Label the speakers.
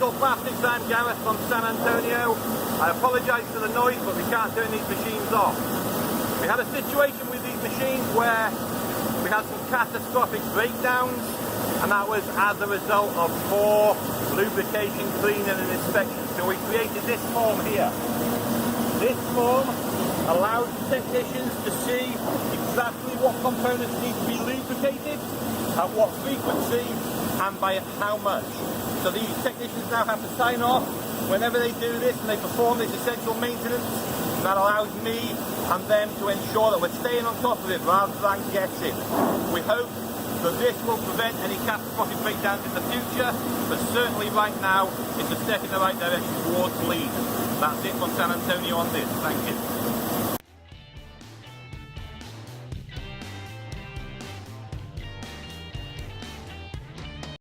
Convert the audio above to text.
Speaker 1: illegal plastics. I'm Gareth from San Antonio. I apologise for the noise, but we can't turn these machines off. We had a situation with these machines where we had some catastrophic breakdowns, and that was as a result of poor lubrication, cleaning and inspection. So we created this form here. This form allows technicians to see exactly what components need to be lubricated, at what frequency, and by how much. So these technicians now have to sign off whenever they do this and they perform this essential maintenance. That allows me and them to ensure that we're staying on top of it rather than guessing. We hope that this will prevent any catastrophic breakdowns in the future, but certainly right now it's a step in the right direction towards lean. That's it from San Antonio on this. Thank you.